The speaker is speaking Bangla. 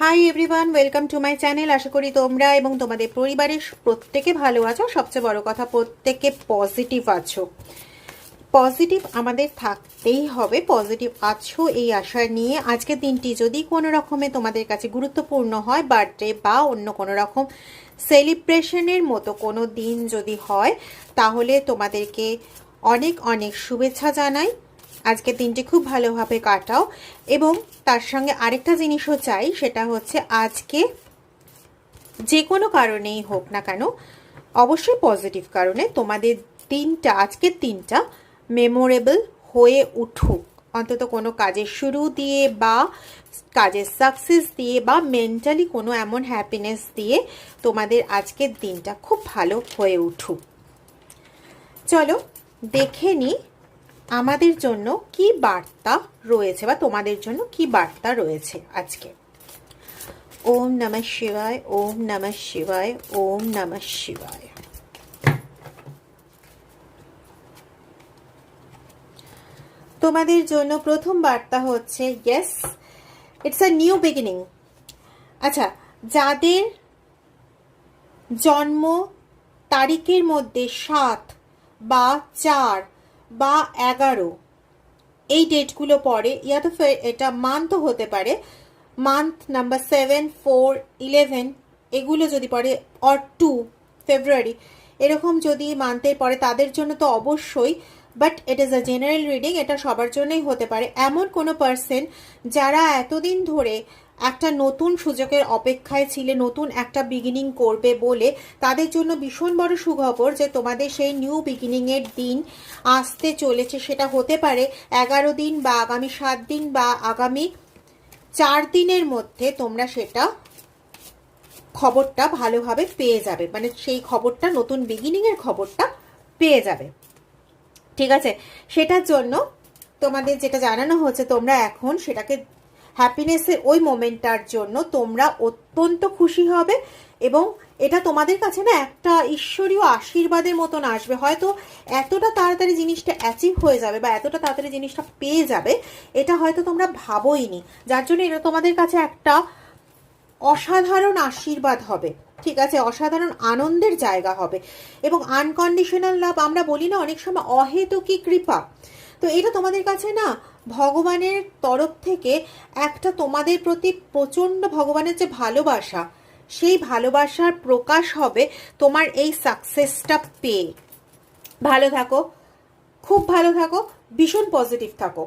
High everyone, welcome to my channel. আশা করি তোমরা এবং তোমাদের পরিবারের প্রত্যেকে ভালো আছো। সবচেয়ে বড় কথা, প্রত্যেকে পজিটিভ আছো। পজিটিভ আমাদের থাকতেই হবে, পজিটিভ আছো এই আশা নিয়ে আজকের দিনটি যদি কোনো রকমে তোমাদের কাছে গুরুত্বপূর্ণ হয়, বার্থডে বা অন্য কোনো রকম সেলিব্রেশনের মতো কোনো দিন যদি হয়, তাহলে তোমাদেরকে অনেক অনেক শুভেচ্ছা জানাই। আজকের দিনটি খুব ভালোভাবে কাটাও এবং তার সঙ্গে আরেকটা জিনিসও চাই, সেটা হচ্ছে আজকে যে কোনো কারণেই হোক না কেন, অবশ্যই পজিটিভ কারণে তোমাদের দিনটা, আজকের দিনটা মেমোরেবল হয়ে উঠুক। অন্তত কোনো কাজের শুরু দিয়ে বা কাজের সাকসেস দিয়ে বা মেন্টালি কোনো এমন হ্যাপিনেস দিয়ে তোমাদের আজকের দিনটা খুব ভালো হয়ে উঠুক। চলো দেখে নিই আমাদের জন্য কি বার্তা রয়েছে বা তোমাদের জন্য কি বার্তা রয়েছে আজকে। ওম নমঃ শিবায়, ওম নমঃ শিবায়, ওম নমঃ শিবায়। তোমাদের জন্য প্রথম বার্তা হচ্ছে yes, it's a new beginning. আচ্ছা, যাদের জন্ম তারিখের মধ্যে 7 বা 4 বা 11 এই ডেটগুলো পড়ে, ইয়া তো এটা মান্থও হতে পারে, মান্থ নাম্বার 7, 4, 11 এগুলো যদি পড়ে, অর 2 ফেব্রুয়ারি এরকম যদি মান্থের পরে, তাদের জন্য তো অবশ্যই, but it is a general reading, এটা সবার জন্যই হতে পারে। এমন কোনো পার্সন যারা এতদিন ধরে একটা নতুন সুযোগের অপেক্ষায় ছিলে, নতুন একটা বিগিনিং করবে বলে, তাদের জন্য ভীষণ বড় সুখবর যে তোমাদের সেই নিউ বিগিনিংয়ের দিন আসতে চলেছে। সেটা হতে পারে 11 দিন বা আগামী 7 দিন বা আগামী 4 দিনের মধ্যে তোমরা সেটা খবরটা ভালোভাবে পেয়ে যাবে, মানে সেই খবরটা, নতুন বিগিনিংয়ের খবরটা পেয়ে যাবে। ঠিক আছে, সেটার জন্য তোমাদের যেটা জানানো হচ্ছে, তোমরা এখন সেটাকে হ্যাপিনেসের ওই মোমেন্টটার জন্য তোমরা অত্যন্ত খুশি হবে এবং এটা তোমাদের কাছে না একটা ঈশ্বরীয় আশীর্বাদের মতন আসবে। হয়তো এতটা তাড়াতাড়ি জিনিসটা অ্যাচিভ হয়ে যাবে বা এতটা তাড়াতাড়ি জিনিসটা পেয়ে যাবে, এটা হয়তো তোমরা ভাবোইনি, যার জন্য এটা তোমাদের কাছে একটা অসাধারণ আশীর্বাদ হবে। ঠিক আছে, অসাধারণ আনন্দের জায়গা হবে এবং আনকন্ডিশনাল লাভ আমরা বলি না অনেক সময়, অহেতুকী কৃপা। তো এটা তোমাদের কাছে না ভগবানের তরফ থেকে একটা তোমাদের প্রতি প্রচণ্ড ভগবানের যে ভালোবাসা, সেই ভালোবাসার প্রকাশ হবে তোমার এই সাকসেসটা পেয়ে। ভালো থাকো, খুব ভালো থাকো, ভীষণ পজিটিভ থাকো।